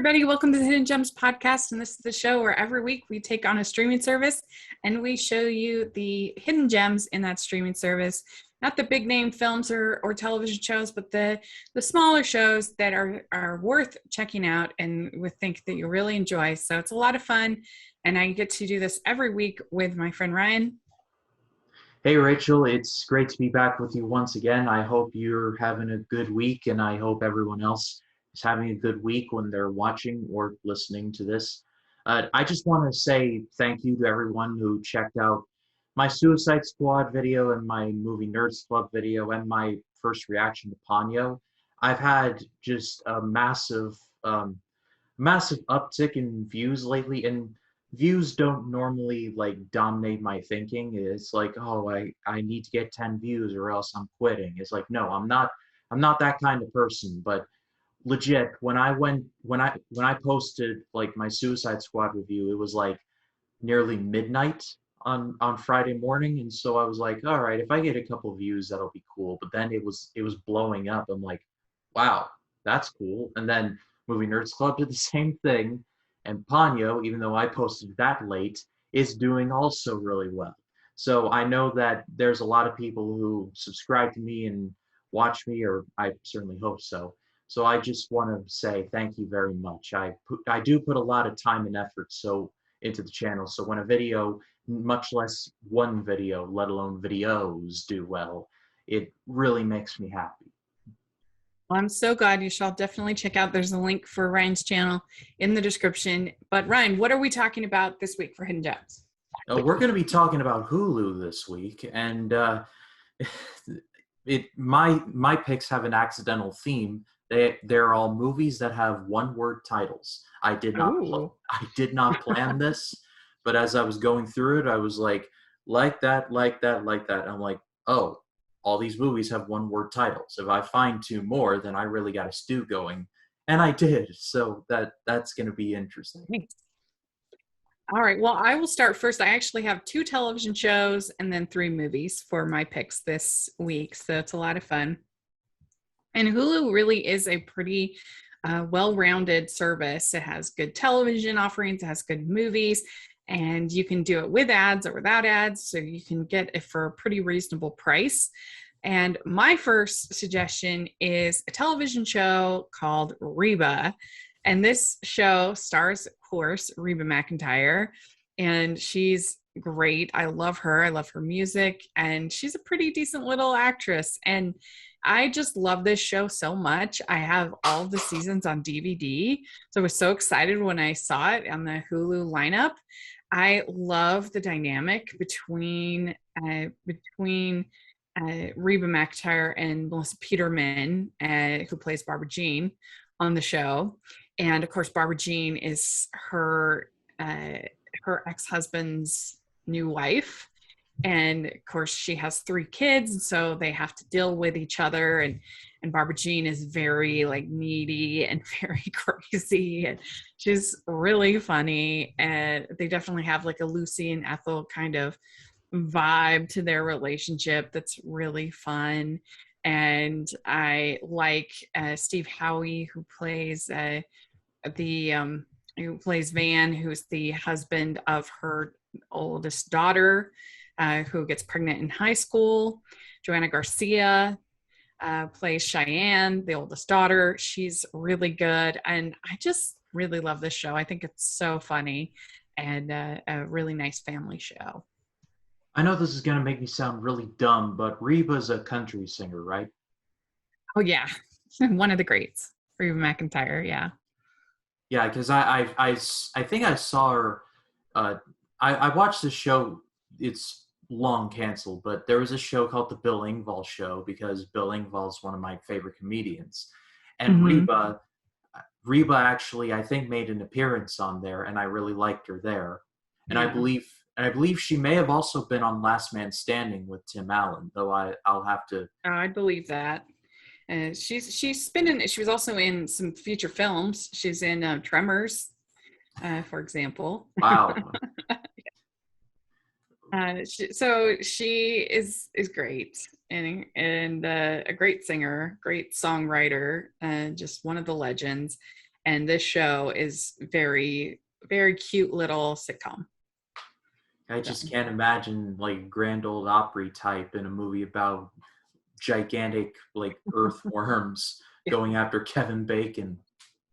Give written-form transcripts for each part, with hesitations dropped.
everybody. Welcome to the Hidden Gems podcast. And this is the show where every week we take on a streaming service and we show you the hidden gems in that streaming service. Not the big name films or television shows, but the smaller shows that are worth checking out and we think that you really enjoy. So it's a lot of fun. And I get to do this every week with my friend Ryan. Hey, Rachel, it's great to be back with you once again. I hope you're having a good week, and I hope everyone else is having a good week when they're watching or listening to this. I just want to say thank you to everyone who checked out my Suicide Squad video and my Movie Nerds Club video and my first reaction to Ponyo. I've had just a massive uptick in views lately, and views don't normally dominate my thinking. It's like, oh, I need to get 10 views or else I'm quitting. It's like, no, I'm not that kind of person. But legit, when I posted like my Suicide Squad review, it was like nearly midnight on Friday morning, and so I was like, all right, if I get a couple views, that'll be cool. But then it was blowing up. I'm like, wow, that's cool. And then Movie Nerds Club did the same thing. And Ponyo, even though I posted that late, is doing also really well. So I know that there's a lot of people who subscribe to me and watch me, or I certainly hope so. So I just want to say thank you very much. I do put a lot of time and effort into the channel. So when a video, much less one video, let alone videos, do well, it really makes me happy. Well, I'm so glad. You shall definitely check out. There's a link for Ryan's channel in the description. But Ryan, what are we talking about this week for Hidden Gems? We're going to be talking about Hulu this week, and my picks have an accidental theme. They're all movies that have one-word titles. I did not plan this, but as I was going through it, I was like that. I'm like, oh, all these movies have one-word titles. If I find two more, then I really got a stew going. And I did. So that's going to be interesting. Thanks. All right. Well, I will start first. I actually have 2 television shows and then 3 movies for my picks this week. So it's a lot of fun. And Hulu really is a pretty well-rounded service. It has good television offerings. It has good movies. And you can do it with ads or without ads, so you can get it for a pretty reasonable price. And my first suggestion is a television show called Reba. And this show stars, of course, Reba McEntire. And she's great. I love her. I love her music. And she's a pretty decent little actress. And I just love this show so much. I have all the seasons on DVD. So I was so excited when I saw it on the Hulu lineup. I love the dynamic between Reba McEntire and Melissa Peterman, who plays Barbara Jean on the show. And of course, Barbara Jean is her ex-husband's new wife. And of course, she has 3 kids, and so they have to deal with each other. And Barbara Jean is very needy and very crazy, and she's really funny. And they definitely have a Lucy and Ethel kind of vibe to their relationship that's really fun. And I like Steve Howey, who plays Van, who's the husband of her oldest daughter, who gets pregnant in high school. Joanna Garcia plays Cheyenne, the oldest daughter. She's really good. And I just really love this show. I think it's so funny and a really nice family show. I know this is going to make me sound really dumb, but Reba's a country singer, right? Oh, yeah. One of the greats. Reba McEntire, yeah. Yeah, because I think I saw her. I watched this show. It's long canceled, but there was a show called The Bill Engvall Show, because Bill Engvall's one of my favorite comedians. And Reba actually, I think, made an appearance on there, and I really liked her there. And I believe she may have also been on Last Man Standing with Tim Allen, though I'll have to. I believe that. She's been in. She was also in some feature films. She's in Tremors, for example. Wow. So she is great and a great singer, great songwriter, just one of the legends. And this show is very, very cute little sitcom. I So. just can't imagine like Grand Old Opry type in a movie about gigantic like earthworms Yeah. going after Kevin Bacon.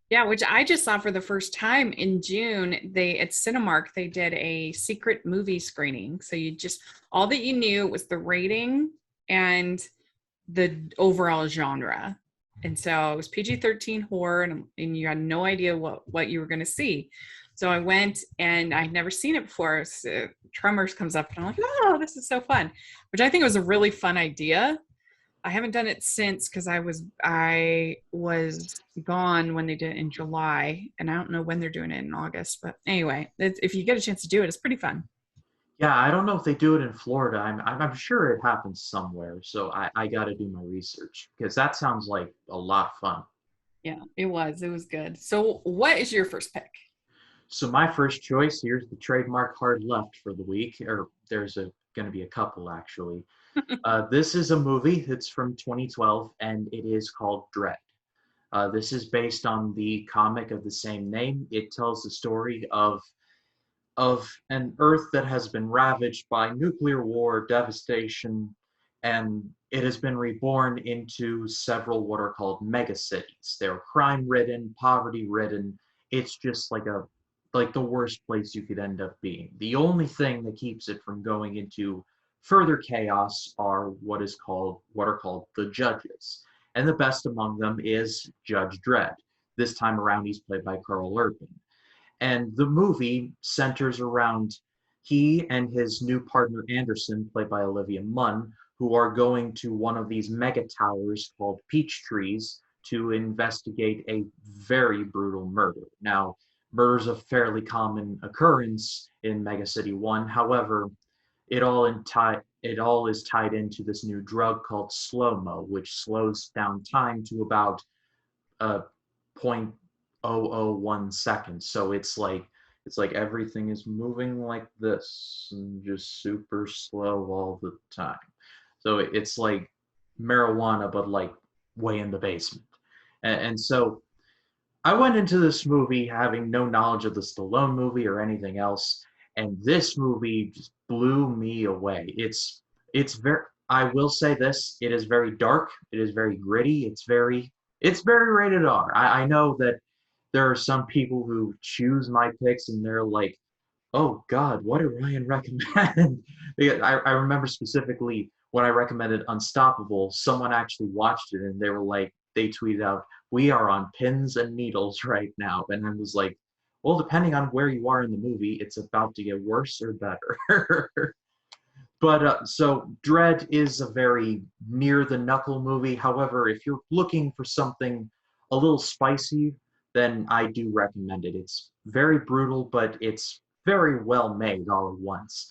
Yeah, which I just saw for the first time in June. They at Cinemark they did a secret movie screening. So you just all that you knew was the rating and the overall genre. And so it was PG-13 horror, and you had no idea what you were going to see. So I went, and I'd never seen it before. So Tremors comes up, and I'm like, oh, this is so fun, which I think was a really fun idea. I haven't done it since because I was gone when they did it in July, and I don't know when they're doing it in August. But anyway, if you get a chance to do it, it's pretty fun. Yeah, I don't know if they do it in Florida. I'm sure it happens somewhere. So I got to do my research because that sounds like a lot of fun. Yeah, it was good. So what is your first pick? So my first choice, here's the trademark hard left for the week, or there's going to be a couple actually. This is a movie. It's from 2012, and it is called Dread. This is based on the comic of the same name. It tells the story of an Earth that has been ravaged by nuclear war, devastation, and it has been reborn into several what are called megacities. They're crime-ridden, poverty-ridden. It's just like the worst place you could end up being. The only thing that keeps it from going into further chaos are what are called the judges. And the best among them is Judge Dredd. This time around, he's played by Carl Urban. And the movie centers around he and his new partner Anderson, played by Olivia Munn, who are going to one of these mega towers called Peach Trees to investigate a very brutal murder. Now, murder is a fairly common occurrence in Megacity 1. However, it all is tied into this new drug called slow-mo, which slows down time to about 0.001 seconds. So it's like everything is moving like this and just super slow all the time. So it's like marijuana, but like way in the basement. And so I went into this movie having no knowledge of the Stallone movie or anything else, and this movie just blew me away. It's very I will say this, it is very dark, it is very gritty, it's very rated R. I know that there are some people who choose my picks and they're like, oh God, what did Ryan recommend? I remember specifically when I recommended Unstoppable, someone actually watched it and they tweeted out, we are on pins and needles right now. And I was like, well, depending on where you are in the movie, it's about to get worse or better. But so Dread is a very near the knuckle movie. However, if you're looking for something a little spicy, then I do recommend it. It's very brutal, but it's very well made all at once.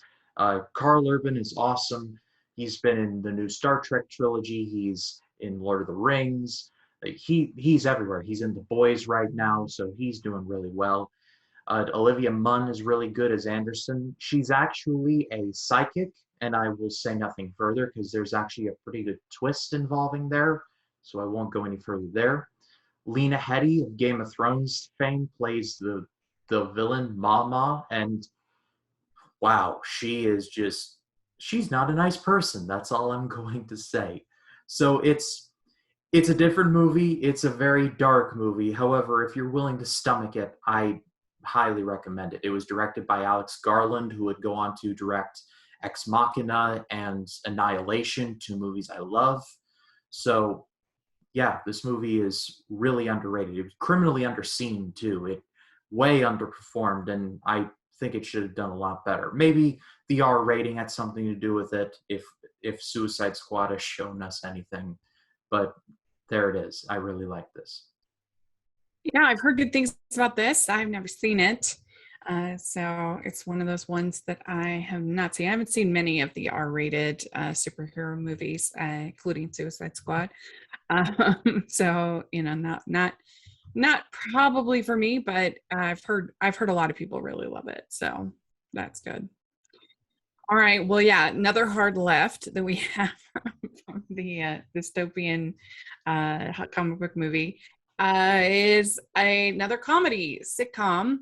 Carl Urban is awesome. He's been in the new Star Trek trilogy. He's in Lord of the Rings. He's everywhere. He's in The Boys right now, so he's doing really well. Olivia Munn is really good as Anderson. She's actually a psychic, and I will say nothing further because there's actually a pretty good twist involving there, so I won't go any further there. Lena Headey of Game of Thrones fame plays the villain Mama, and wow, she's not a nice person. That's all I'm going to say. So it's a different movie. It's a very dark movie. However, if you're willing to stomach it, I highly recommend it. It was directed by Alex Garland, who would go on to direct Ex Machina and Annihilation, two movies I love. So yeah, this movie is really underrated. It was criminally underseen too. It way underperformed, and I think it should have done a lot better. Maybe the R rating had something to do with it, if Suicide Squad has shown us anything. But there it is. I really like this. Yeah, I've heard good things about this. I've never seen it. So it's one of those ones that I have not seen. I haven't seen many of the R-rated superhero movies, including Suicide Squad. So not probably for me, but I've heard a lot of people really love it. So that's good. All right. Well, yeah, another hard left that we have from the dystopian comic book movie is another comedy sitcom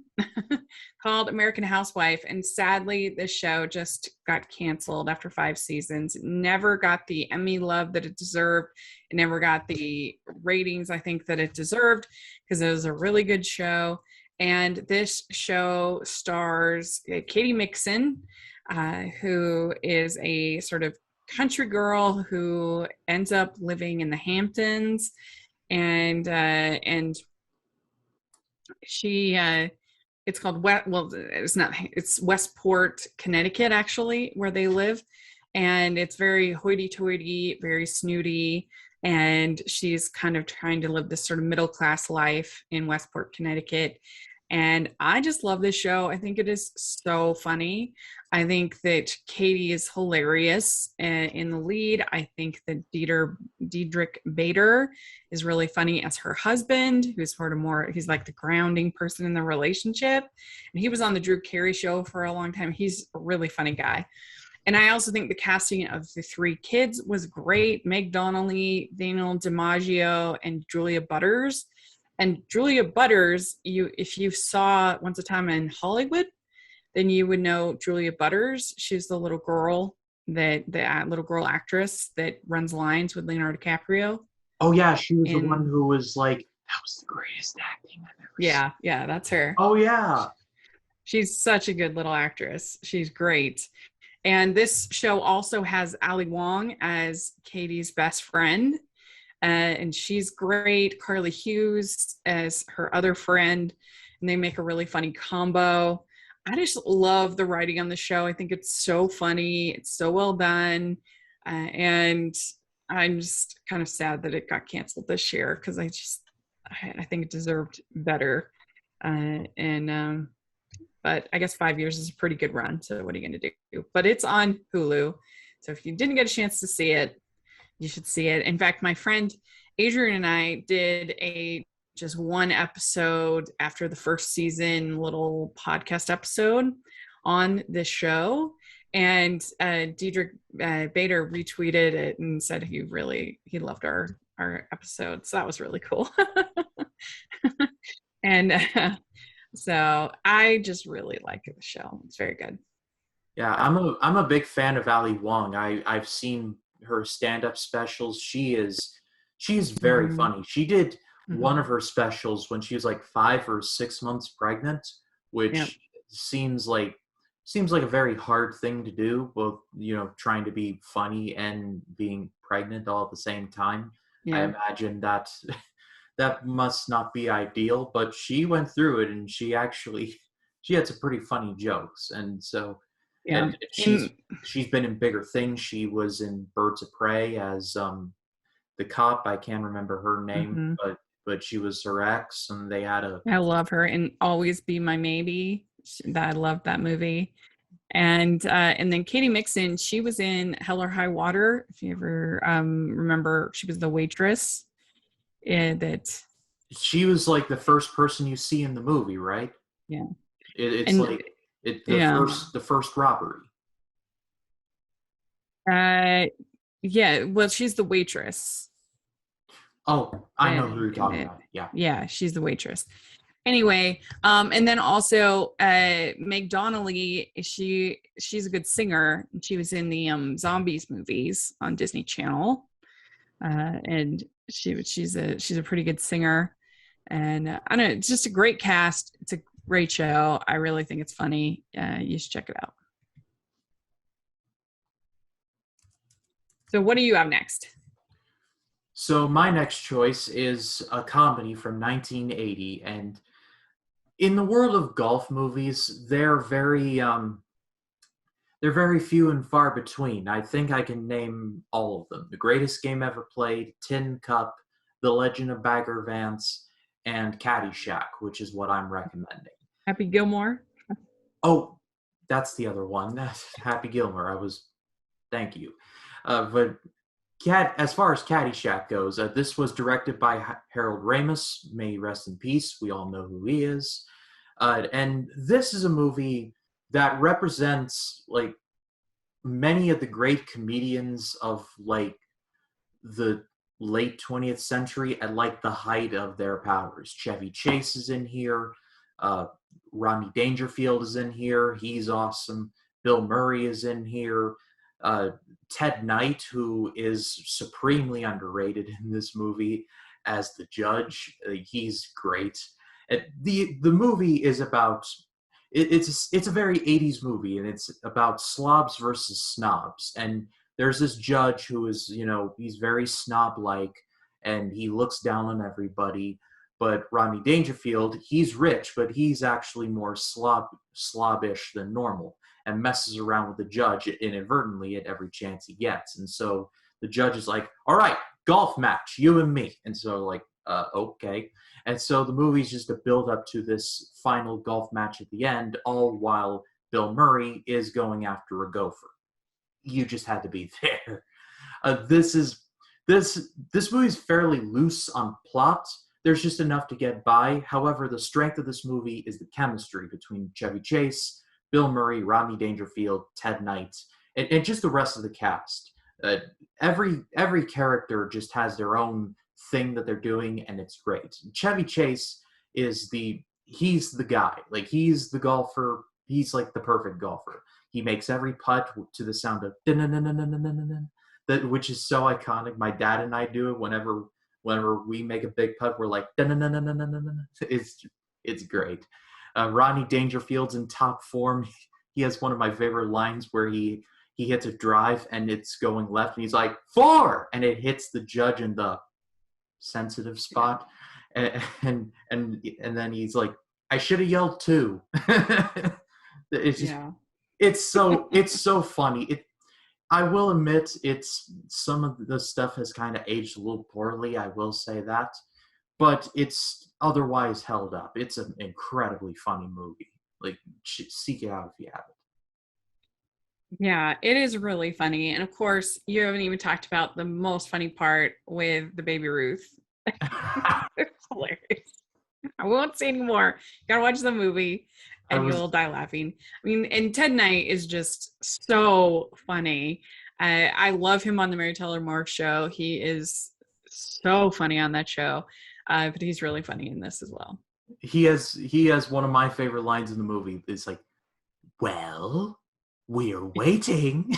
called American Housewife. And sadly, this show just got canceled after 5 seasons. It never got the Emmy love that it deserved. It never got the ratings, I think, that it deserved, because it was a really good show. And this show stars Katie Mixon, who is a sort of country girl who ends up living in the Hamptons, and she it's called it's Westport, Connecticut, actually, where they live. And it's very hoity-toity, very snooty, and she's kind of trying to live this sort of middle class life in Westport, Connecticut. And I just love this show. I think it is so funny. I think that Katie is hilarious in the lead. I think that Diedrich Bader is really funny as her husband, who's sort of more, he's like the grounding person in the relationship. And he was on the Drew Carey show for a long time. He's a really funny guy. And I also think the casting of the 3 kids was great. Meg Donnelly, Daniel DiMaggio, and Julia Butters. And Julia Butters, if you saw Once a Time in Hollywood, then you would know Julia Butters. She's the little girl, the little girl actress that runs lines with Leonardo DiCaprio. Oh yeah, she was the one who was like, that was the greatest acting I've ever seen. Yeah, that's her. Oh yeah. She's such a good little actress. She's great. And this show also has Ali Wong as Katie's best friend. And she's great. Carly Hughes as her other friend. And they make a really funny combo. I just love the writing on the show. I think it's so funny. It's so well done. And I'm just kind of sad that it got canceled this year, because I think it deserved better. But I guess 5 years is a pretty good run. So what are you going to do? But it's on Hulu. So if you didn't get a chance to see it, you should see it. In fact, my friend Adrian and I did just one episode after the first season, little podcast episode on this show. And Diedrich Bader retweeted it and said he loved our episode. So that was really cool. And so I just really like the show. It's very good. Yeah, I'm a big fan of Ali Wong. I've seen her stand-up specials. She's very funny. She did one of her specials when she was like 5 or 6 months pregnant, which seems like a very hard thing to do, both, trying to be funny and being pregnant all at the same time. I imagine that must not be ideal, but she went through it, and she had some pretty funny jokes. And so and she's been in bigger things. She was in Birds of Prey as the cop. I can't remember her name, but she was her ex, and they had I love her in Always Be My Maybe. I love that movie. And then Katie Mixon, she was in Hell or High Water. If you ever remember, she was the waitress. She was like the first person you see in the movie, right? Yeah. The first robbery. Yeah. Well, she's the waitress. Oh, I know who you're talking about. Yeah. Yeah, she's the waitress. Anyway, and then also Meg Donnelly, she's a good singer. She was in the Zombies movies on Disney Channel, and she's a pretty good singer. And I don't know, it's just a great cast. It's a great show. I really think it's funny. You should check it out. So what do you have next? So my next choice is a comedy from 1980, and in the world of golf movies, they're very few and far between. I think I can name all of them: The Greatest Game Ever Played, Tin Cup, The Legend of Bagger Vance, and Caddyshack, which is what I'm recommending. Happy Gilmore? Oh, that's the other one. Happy Gilmore. Thank you. But as far as Caddyshack goes, this was directed by Harold Ramis. May he rest in peace. We all know who he is. And this is a movie that represents like many of the great comedians of like the late 20th century at like the height of their powers. Chevy Chase is in here. Uh, Rodney Dangerfield is in here. He's awesome. Bill Murray is in here. Uh, Ted Knight, who is supremely underrated in this movie as the judge, he's great. The movie is about it's a very 80s movie, and it's about slobs versus snobs. And there's this judge who is, he's very snob like, and he looks down on everybody. But Rodney Dangerfield, he's rich, but he's actually more slobbish than normal, and messes around with the judge inadvertently at every chance he gets. And so the judge is like, all right, golf match, you and me. And so like, okay. And so the movie's just a build up to this final golf match at the end, all while Bill Murray is going after a gopher. You just had to be there. This movie's fairly loose on plot. There's just enough to get by. However, the strength of this movie is the chemistry between Chevy Chase, Bill Murray, Rodney Dangerfield, Ted Knight, and just the rest of the cast. Every character just has their own thing that they're doing, and it's great. Chevy Chase he's the guy. Like, he's the golfer. He's like the perfect golfer. He makes every putt to the sound of that, which is so iconic. My dad and I do it whenever we make a big putt. We're like, it's great. Rodney Dangerfield's in top form. He has one of my favorite lines where he hits a drive and it's going left, and he's like, 4, and it hits the judge in the sensitive spot, and then he's like, I should have yelled 2. It's just, it's so funny. I will admit, some of the stuff has kind of aged a little poorly. I will say that, but it's otherwise held up. It's an incredibly funny movie. Like, seek it out if you haven't. Yeah, it is really funny. And of course, you haven't even talked about the most funny part with the Baby Ruth. It's hilarious. I won't say anymore. You gotta watch the movie and you'll die laughing. I mean, and Ted Knight is just so funny. I love him on the Mary Tyler Moore Show. He is so funny on that show. But he's really funny in this as well. He has one of my favorite lines in the movie. It's like, well, we're waiting.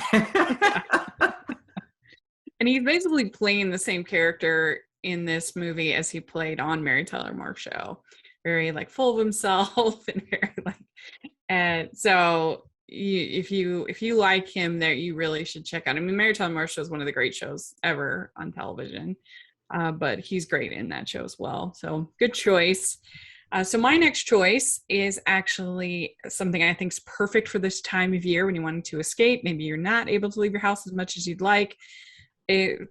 And he's basically playing the same character in this movie as he played on Mary Tyler Moore Show. Very like full of himself and very like, and so if you like him, there you really should check out. I mean, Mary Tyler Moore Show is one of the great shows ever on television, but he's great in that show as well. So good choice. So my next choice is actually something I think is perfect for this time of year when you want to escape. Maybe you're not able to leave your house as much as you'd like.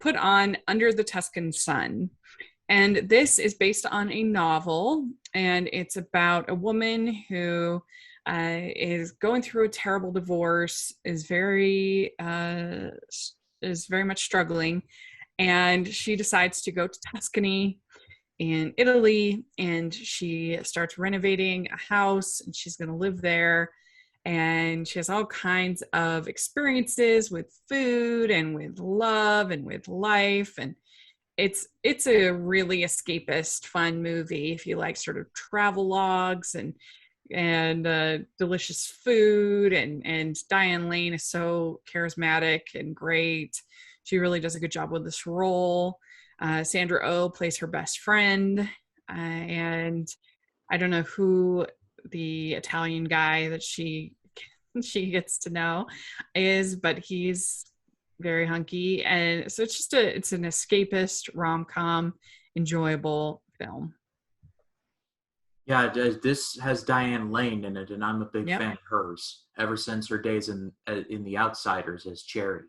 Put on Under the Tuscan Sun. And this is based on a novel, and it's about a woman who is going through a terrible divorce, is very much struggling, and she decides to go to Tuscany in Italy, and she starts renovating a house, and she's going to live there. And she has all kinds of experiences with food and with love and with life. And it's a really escapist, fun movie if you like sort of travel logs and delicious food. And Diane Lane is so charismatic and great. She really does a good job with this role. Sandra Oh plays her best friend, and I don't know who the Italian guy that she gets to know is, but he's very hunky. And so it's an escapist rom-com, enjoyable film. Yeah, this has Diane Lane in it, and I'm a big fan of hers ever since her days in The Outsiders as Cherry.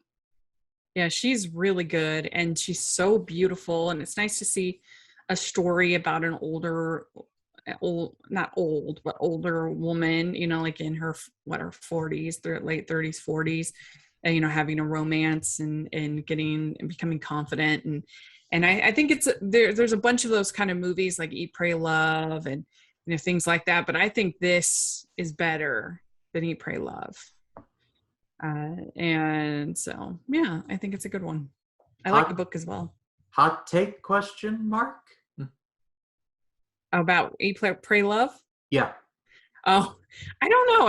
Yeah, she's really good, and she's so beautiful, and it's nice to see a story about an older woman, like in her 40s, late 30s, 40s, and having a romance and becoming confident, and I think there's a bunch of those kind of movies like Eat, Pray, Love, and things like that, but I think this is better than Eat, Pray, Love. And so, yeah, I think it's a good one. I like the book as well. Hot take question mark? About Eat, Pray, Love? Yeah. Oh, I don't know.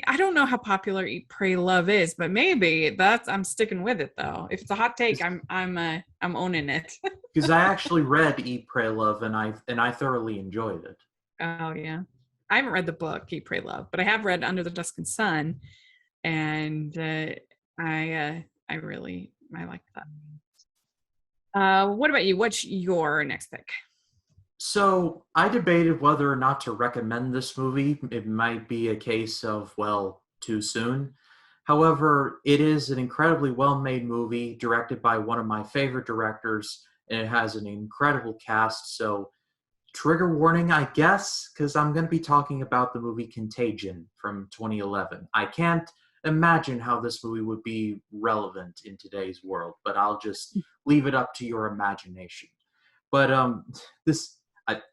I don't know how popular Eat, Pray, Love is, but maybe I'm sticking with it though. If it's a hot take, I'm owning it. Because I actually read Eat, Pray, Love, and I thoroughly enjoyed it. Oh yeah. I haven't read the book Eat, Pray, Love, but I have read Under the Tuscan Sun, and I like that. What about you? What's your next pick? So I debated whether or not to recommend this movie. It might be a case of, well, too soon. However, it is an incredibly well made movie directed by one of my favorite directors, and it has an incredible cast. So, trigger warning, I guess, because I'm going to be talking about the movie Contagion from 2011. I can't imagine how this movie would be relevant in today's world, but I'll just leave it up to your imagination. But this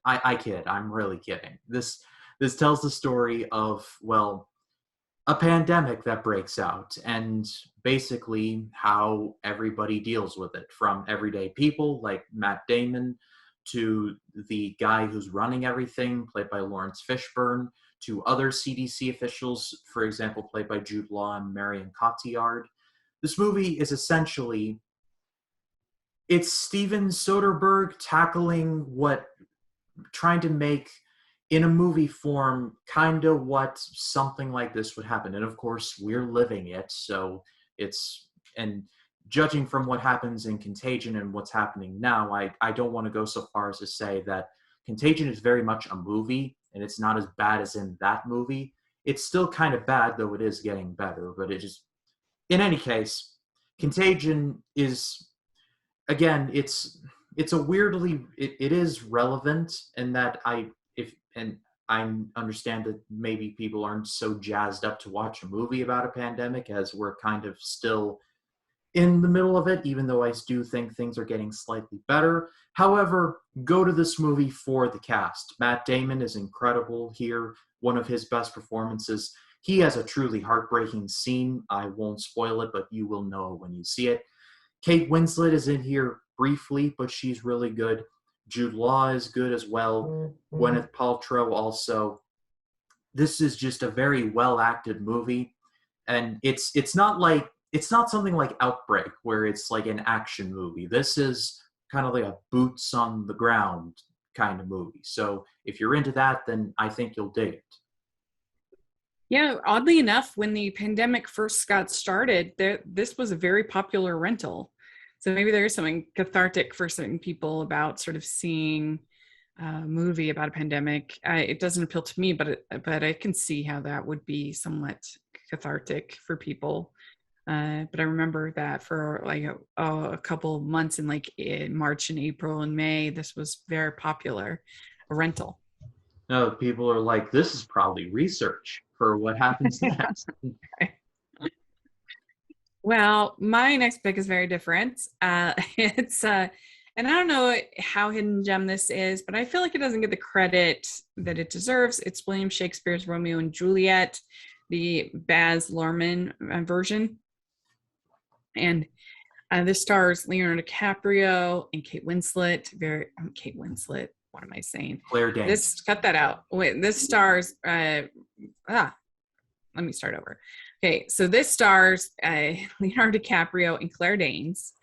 I kid. I'm really kidding. This tells the story of, well, a pandemic that breaks out and basically how everybody deals with it, from everyday people like Matt Damon to the guy who's running everything, played by Lawrence Fishburne, to other CDC officials, for example, played by Jude Law and Marion Cotillard. This movie is essentially, it's Steven Soderbergh tackling what, trying to make in a movie form kind of what something like this would happen. And of course, we're living it. So it's, and judging from what happens in Contagion and what's happening now, I don't want to go so far as to say that Contagion is very much a movie and it's not as bad as in that movie. It's still kind of bad, though it is getting better. But it just, in any case, Contagion is, again, it's a weirdly, it is relevant in that I understand that maybe people aren't so jazzed up to watch a movie about a pandemic, as we're kind of still in the middle of it, even though I do think things are getting slightly better. However, go to this movie for the cast. Matt Damon is incredible here, one of his best performances. He has a truly heartbreaking scene. I won't spoil it, but you will know when you see it. Kate Winslet is in here briefly, but she's really good. Jude Law is good as well. Mm-hmm. Gwyneth Paltrow also. This is just a very well acted movie, and it's not something like Outbreak where it's like an action movie. This is kind of like a boots on the ground kind of movie. So if you're into that, then I think you'll dig it. Yeah, oddly enough, when the pandemic first got started, this was a very popular rental. So maybe there is something cathartic for certain people about sort of seeing a movie about a pandemic. It doesn't appeal to me, but I can see how that would be somewhat cathartic for people. But I remember that for like a couple of months in like in March and April and May, this was very popular, a rental. No, people are like, this is probably research for what happens next. Well, my next pick is very different. It's and I don't know how hidden gem this is, but I feel like it doesn't get the credit that it deserves. It's William Shakespeare's Romeo and Juliet, the Baz Luhrmann version. And this stars Leonardo DiCaprio and Kate Winslet. Kate Winslet. What am I saying? Claire Danes. Cut that out. Wait, this stars. Let me start over. Okay, so this stars Leonardo DiCaprio and Claire Danes,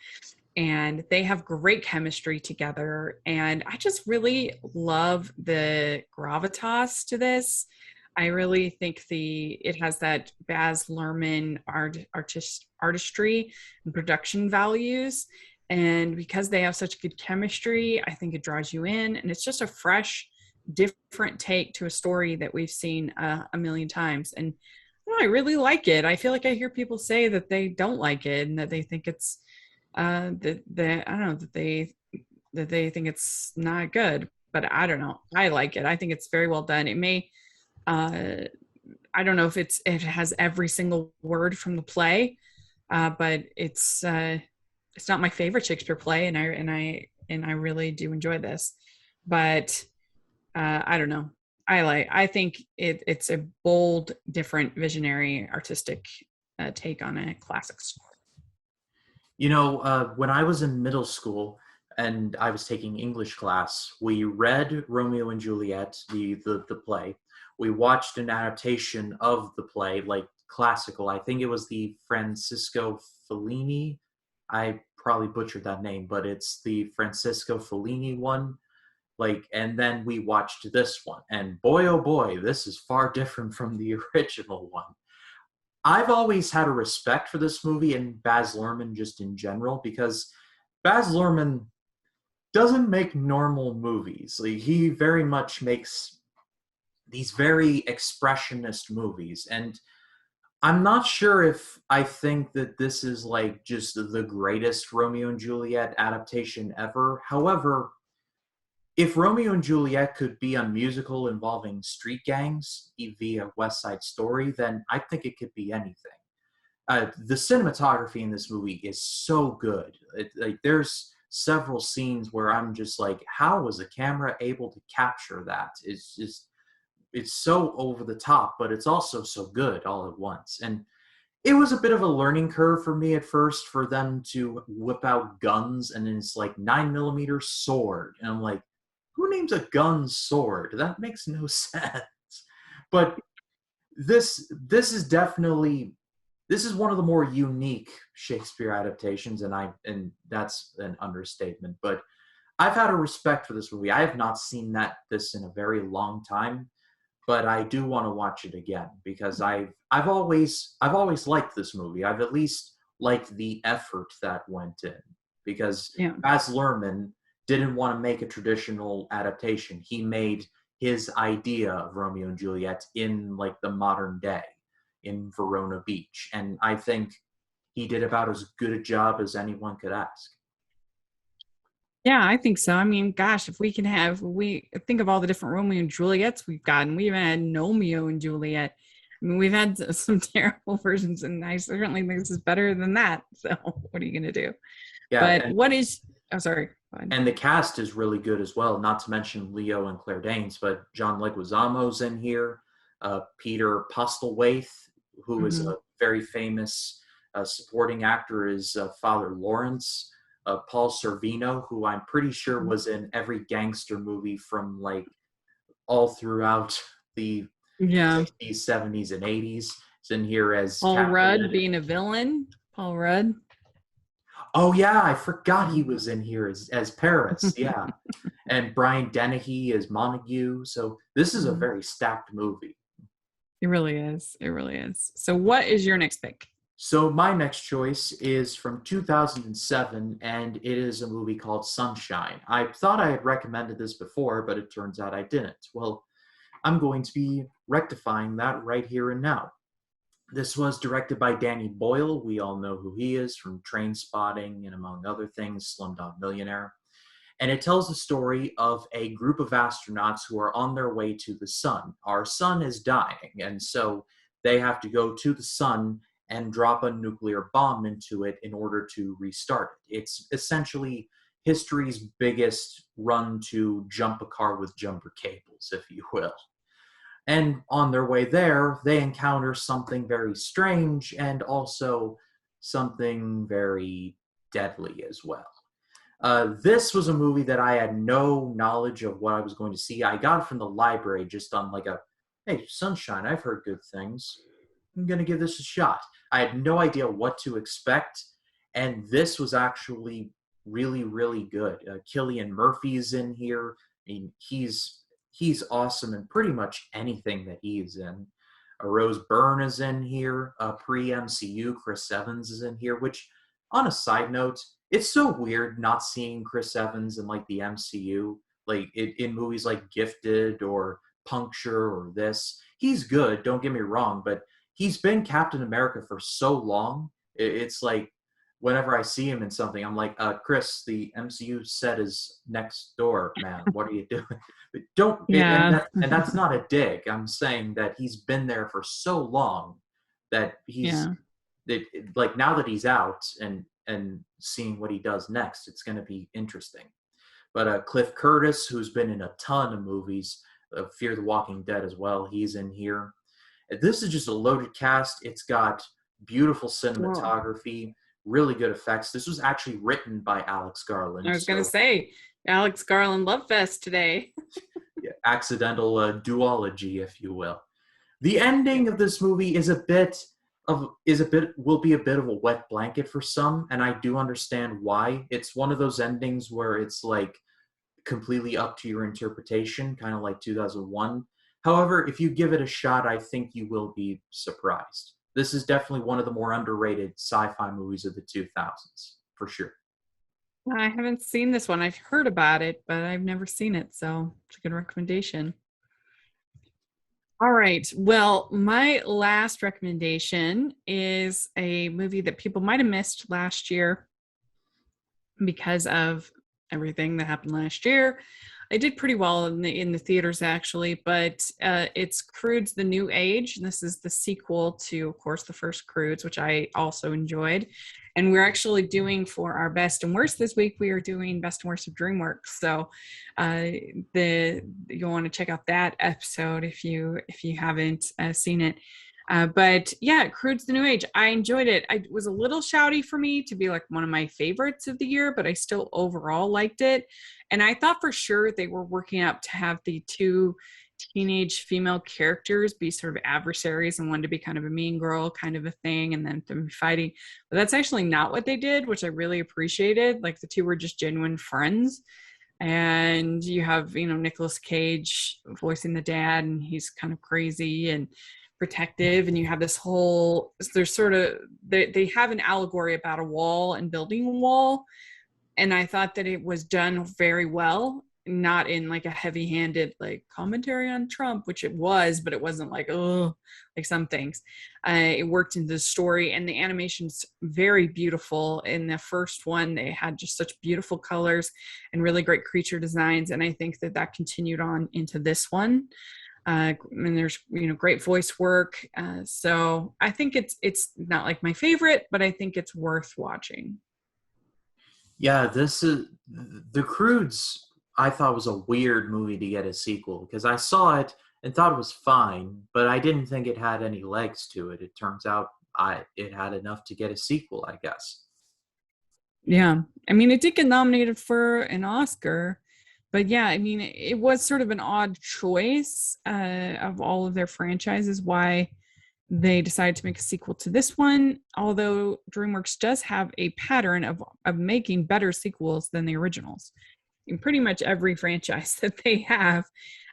and they have great chemistry together. And I just really love the gravitas to this. I really think it has that Baz Luhrmann artistry and production values. And because they have such good chemistry, I think it draws you in. And it's just a fresh, different take to a story that we've seen a million times. And I really like it. I feel like I hear people say that they don't like it and that they think it's that they think it's not good. But I don't know. I like it. I think it's very well done. It may I don't know if it has every single word from the play, but it's not my favorite Shakespeare play, and I really do enjoy this. But I don't know. I think it's a bold, different, visionary, artistic take on a classic story. When I was in middle school, and I was taking English class. We read Romeo and Juliet, the play. We watched an adaptation of the play, like classical. I think it was the Francisco Fellini. I probably butchered that name, but it's the Francisco Fellini one. Like, and then we watched this one, and boy, oh boy, this is far different from the original one. I've always had a respect for this movie and Baz Luhrmann just in general because Baz Luhrmann doesn't make normal movies. Like, he very much makes these very expressionist movies, and I'm not sure if I think that this is like just the greatest Romeo and Juliet adaptation ever. However, if Romeo and Juliet could be a musical involving street gangs via West Side Story, then I think it could be anything. The cinematography in this movie is so good. Like, there's several scenes where I'm just like, how was the camera able to capture that? It's just, it's so over the top, but it's also so good all at once. And it was a bit of a learning curve for me at first for them to whip out guns and it's like 9mm sword. And I'm like, who names a gun sword? That makes no sense. But this is definitely, this is one of the more unique Shakespeare adaptations, and that's an understatement. But I've had a respect for this movie. I have not seen this in a very long time, but I do want to watch it again because I've always liked this movie. I've at least liked the effort that went in because Yeah. Baz Luhrmann didn't want to make a traditional adaptation. He made his idea of Romeo and Juliet in like the modern day in Verona Beach, and I think he did about as good a job as anyone could ask. Yeah, I think so. I mean, gosh, if we can have, we think of all the different Romeo and Juliets we've gotten. We even had Nomeo and Juliet. I mean, we've had some terrible versions, and I certainly think this is better than that. So, what are you going to do? Yeah, But what is, oh, sorry. Go ahead. and the cast is really good as well. Not to mention Leo and Claire Danes, but John Leguizamo's in here. Peter Postlethwaite, who is Mhm. a very famous supporting actor, is Father Lawrence. Paul Sorvino, who I'm pretty sure was in every gangster movie from like all throughout the Yeah. 60s, 70s, and 80s. Is in here as Paul Rudd Capulet. being a villain. Paul Rudd. Oh yeah, I forgot he was in here as Paris. Yeah, and Brian Dennehy as Montague. So this is a Mhm. very stacked movie. It really is. It really is. So, what is your next pick? So my next choice is from 2007, and it is a movie called Sunshine. I thought I had recommended this before, but it turns out I didn't. Well, I'm going to be rectifying that right here and now. This was directed by Danny Boyle. We all know who he is from Train Spotting and, among other things, Slumdog Millionaire. And it tells the story of a group of astronauts who are on their way to the sun. Our sun is dying, and so they have to go to the sun and drop a nuclear bomb into it in order to restart it. It's essentially history's biggest run to jump a car with jumper cables, if you will. And on their way there, they encounter something very strange and also something very deadly as well. This was a movie that I had no knowledge of what I was going to see. I got it from the library just on like a, hey, Sunshine, I've heard good things. I'm going to give this a shot. I had no idea what to expect, and this was actually really, really good. Cillian Murphy is in here. I mean, he's awesome in pretty much anything that he is in. Rose Byrne is in here. Pre-MCU, Chris Evans is in here, which, on a side note, it's so weird not seeing Chris Evans in like the MCU, like in movies like Gifted or Puncture or this. He's good, don't get me wrong, but he's been Captain America for so long. It's like whenever I see him in something, I'm like, Chris, the MCU set is next door, man. What are you doing? Don't, Yeah. and that's not a dig. I'm saying that he's been there for so long that he's Yeah. like now that he's out and seeing what he does next, it's going to be interesting. But Cliff Curtis, who's been in a ton of movies, Fear the Walking Dead as well, he's in here. This is just a loaded cast. It's got beautiful Well, cinematography, really good effects. This was actually written by Alex I Garland, was gonna so say Alex Garland Love Fest today. yeah, accidental duology, if you will. The Yep. ending of this movie will be a bit of a wet blanket for some, and I do understand why. It's one of those endings where it's like completely up to your interpretation, kind of like 2001. However, if you give it a shot, I think you will be surprised. This is definitely one of the more underrated sci-fi movies of the 2000s, for sure. I haven't seen this one. I've heard about it, but I've never seen it, so it's a good recommendation. All right. Well, my last recommendation is a movie that people might have missed last year because of everything that happened last year. I did pretty well in the theaters actually, but it's Croods: The New Age, and this is the sequel to, of course, the first Croods, which I also enjoyed. And we're actually doing for our best and worst this week. We are doing best and worst of DreamWorks, so the you'll want to check out that episode if you haven't seen it. But yeah, Croods: The New Age. I enjoyed it. It was a little shouty for me to be like one of my favorites of the year, but I still overall liked it. And I thought for sure they were working up to have the two teenage female characters be sort of adversaries and one to be kind of a mean girl kind of a thing and then them fighting. But that's actually not what they did, which I really appreciated. Like the two were just genuine friends. And you have, Nicolas Cage voicing the dad, and he's kind of crazy and protective, and you have this whole there's sort of they have an allegory about a wall and building a wall, and I thought that it was done very well, not in like a heavy-handed like commentary on Trump, which it was, but it wasn't like, oh, like some things. It worked into the story, and the animation's very beautiful. In the first one, they had just such beautiful colors and really great creature designs, and I think that continued on into this one. And there's great voice work, so I think it's not like my favorite, but I think it's worth watching. Yeah, this is the Croods. I thought was a weird movie to get a sequel because I saw it and thought it was fine, but I didn't think it had any legs to it. It turns out it had enough to get a sequel, I guess. Yeah, I mean, it did get nominated for an Oscar, but yeah, I mean, it was sort of an odd choice of all of their franchises why they decided to make a sequel to this one, although DreamWorks does have a pattern of making better sequels than the originals in pretty much every franchise that they have.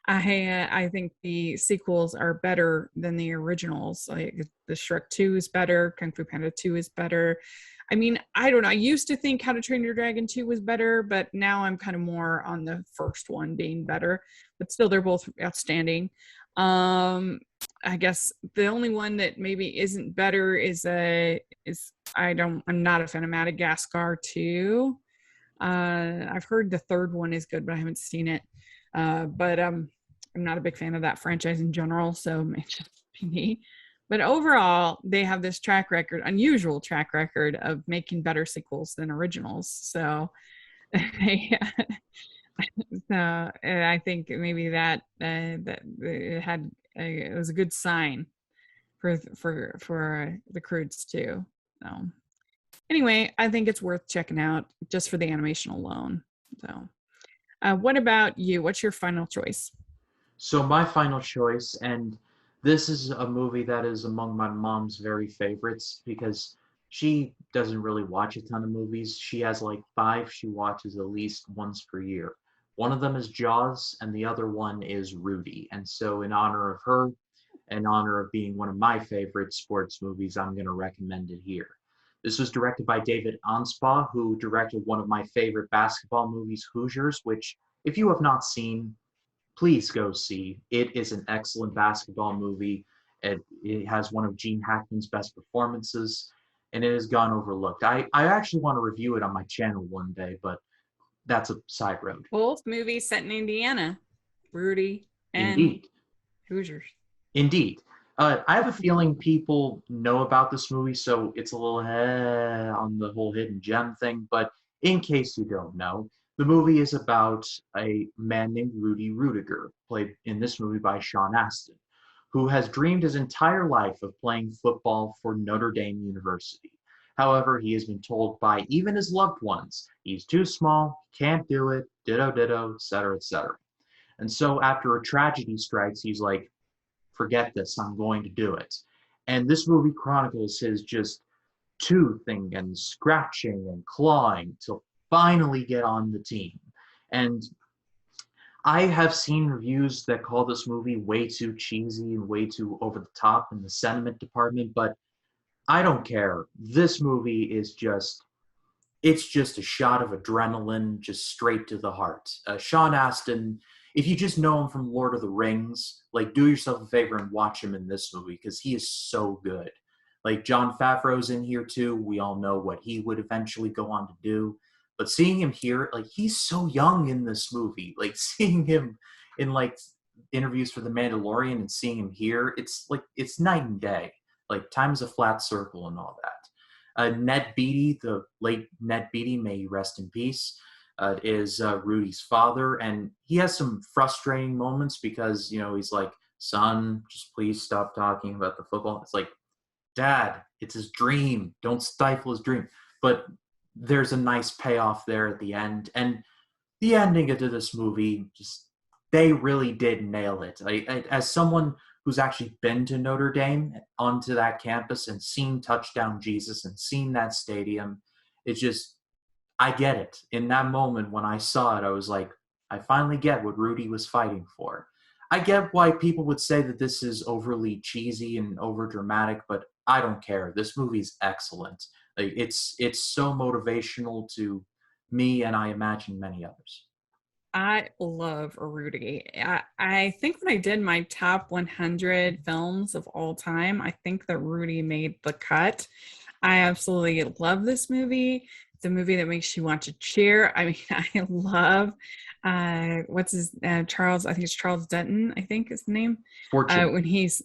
I think the sequels are better than the originals. Like the Shrek 2 is better, Kung Fu Panda 2 is better. I mean, I don't know. I used to think How to Train Your Dragon 2 was better, but now I'm kind of more on the first one being better. But still, they're both outstanding. I guess the only one that maybe isn't better I'm not a fan of Madagascar 2. I've heard the third one is good, but I haven't seen it. But I'm not a big fan of that franchise in general, so it may just be me. But overall, they have this unusual track record of making better sequels than originals. So, and I think maybe that it was a good sign for the Croods too. So anyway, I think it's worth checking out just for the animation alone. So, what about you? What's your final choice? So my final choice, and this is a movie that is among my mom's very favorites because she doesn't really watch a ton of movies. She has like five she watches at least once per year. One of them is Jaws, and the other one is Rudy. And so, in honor of her, in honor of being one of my favorite sports movies, I'm going to recommend it here. This was directed by David Anspaugh, who directed one of my favorite basketball movies, Hoosiers, which, if you have not seen, please go see. It is an excellent basketball movie. It has one of Gene Hackman's best performances, and it has gone overlooked. I actually want to review it on my channel one day, but that's a side road. Both movies set in Indiana, Rudy and Indeed. Hoosiers. Indeed. I have a feeling people know about this movie, so it's a little on the whole hidden gem thing. But in case you don't know, the movie is about a man named Rudy Rudiger, played in this movie by Sean Astin, who has dreamed his entire life of playing football for Notre Dame University. However, he has been told by even his loved ones, he's too small, can't do it, ditto, ditto, etc., etc. And so after a tragedy strikes, he's like, forget this, I'm going to do it. And this movie chronicles his just toothing and scratching and clawing to finally get on the team. And I have seen reviews that call this movie way too cheesy and way too over the top in the sentiment department, but I don't care. This movie is just, it's just a shot of adrenaline just straight to the heart. Sean Astin, if you just know him from Lord of the Rings, like, do yourself a favor and watch him in this movie because he is so good. Like, Jon Favreau's in here too. We all know what he would eventually go on to do. But seeing him here, like, he's so young in this movie. Like, seeing him in, like, interviews for The Mandalorian and seeing him here, it's like, it's night and day. Like, time is a flat circle and all that. Ned Beatty, the late Ned Beatty, may he rest in peace, is Rudy's father. And he has some frustrating moments because, you know, he's like, son, just please stop talking about the football. It's like, Dad, it's his dream. Don't stifle his dream. But there's a nice payoff there at the end. And the ending of this movie, just, they really did nail it. As someone who's actually been to Notre Dame, onto that campus, and seen Touchdown Jesus and seen that stadium, it's just, I get it. In that moment when I saw it, I was like, I finally get what Rudy was fighting for. I get why people would say that this is overly cheesy and over dramatic, but I don't care. This movie's excellent. Like, it's so motivational to me, and I imagine many others. I love Rudy. I think when I did my top 100 films of all time, I think that Rudy made the cut. I absolutely love this movie. It's a movie that makes you want to cheer. I mean, I love what's his Charles, I think it's Charles Dutton, I think is the name. Fortune. When he's,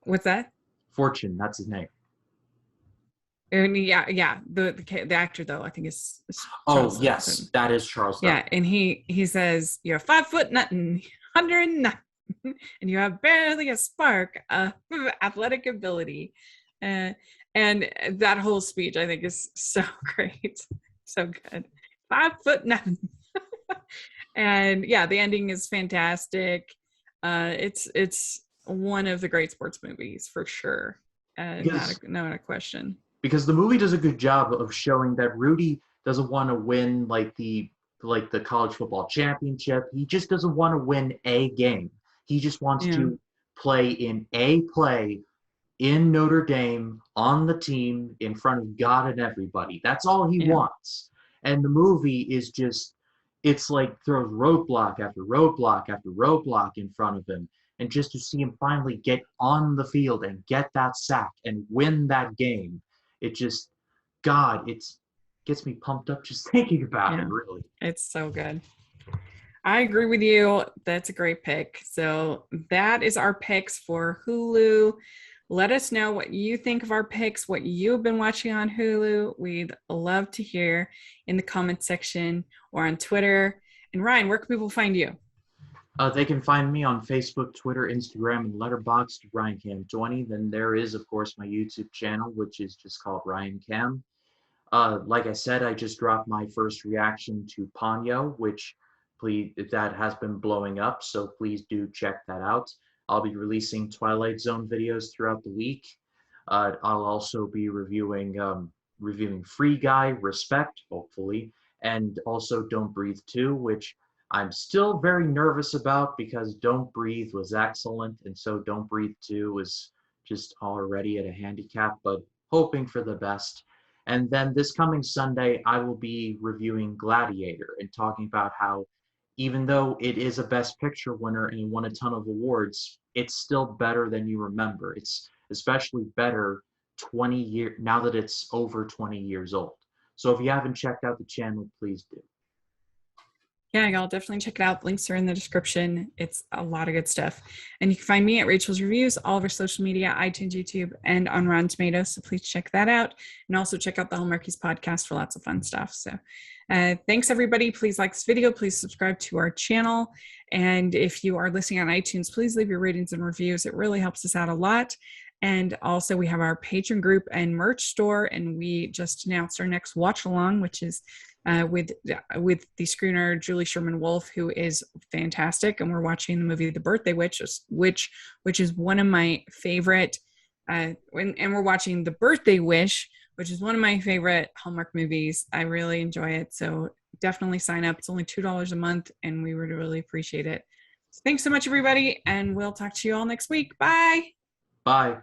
what's that? Fortune, that's his name. And yeah. The actor though, I think is Charles yes, Dutton. That is Charles Dutton. Yeah, and he says, you're 5 foot nothing, 100 nothing, and you have barely a spark of athletic ability. And that whole speech, I think, is so great. So good. 5 foot nothing. And yeah, the ending is fantastic. It's one of the great sports movies for sure. Not a question. Because the movie does a good job of showing that Rudy doesn't want to win like the college football championship. He just doesn't want to win a game. He just wants to play in Notre Dame on the team in front of God and everybody. That's all he wants. And the movie is just, it's like throws roadblock after roadblock after roadblock in front of him. And just to see him finally get on the field and get that sack and win that game, it just, God, it gets me pumped up just thinking about it, really. It's so good. I agree with you. That's a great pick. So that is our picks for Hulu. Let us know what you think of our picks, what you've been watching on Hulu. We'd love to hear in the comment section or on Twitter. And Ryan, where can people find you? They can find me on Facebook, Twitter, Instagram, and Letterboxd, RyanCam20. Then there is, of course, my YouTube channel, which is just called Ryan Cam. Like I said, I just dropped my first reaction to Ponyo, which that has been blowing up, so please do check that out. I'll be releasing Twilight Zone videos throughout the week. I'll also be reviewing Free Guy, Respect, hopefully, and also Don't Breathe 2, which I'm still very nervous about because Don't Breathe was excellent, and so Don't Breathe 2 is just already at a handicap, but hoping for the best. And then this coming Sunday, I will be reviewing Gladiator and talking about how even though it is a Best Picture winner and won a ton of awards, it's still better than you remember. It's especially better 20 years now that it's over 20 years old. So if you haven't checked out the channel, please do. Yeah, y'all definitely check it out. Links are in the description. It's a lot of good stuff. And you can find me at Rachel's Reviews, all of our social media, iTunes, YouTube, and on Rotten Tomatoes. So please check that out. And also check out the Hallmarkies podcast for lots of fun stuff. So thanks, everybody. Please like this video. Please subscribe to our channel. And if you are listening on iTunes, please leave your ratings and reviews. It really helps us out a lot. And also we have our patron group and merch store, and we just announced our next watch along, which is with the screener Julie Sherman Wolfe, who is fantastic, and we're watching the movie The Birthday Witch, which is one of my favorite. And we're watching The Birthday Wish, which is one of my favorite Hallmark movies. I really enjoy it, so definitely sign up. It's only $2 a month, and we would really appreciate it. So thanks so much, everybody, and we'll talk to you all next week. Bye. Bye.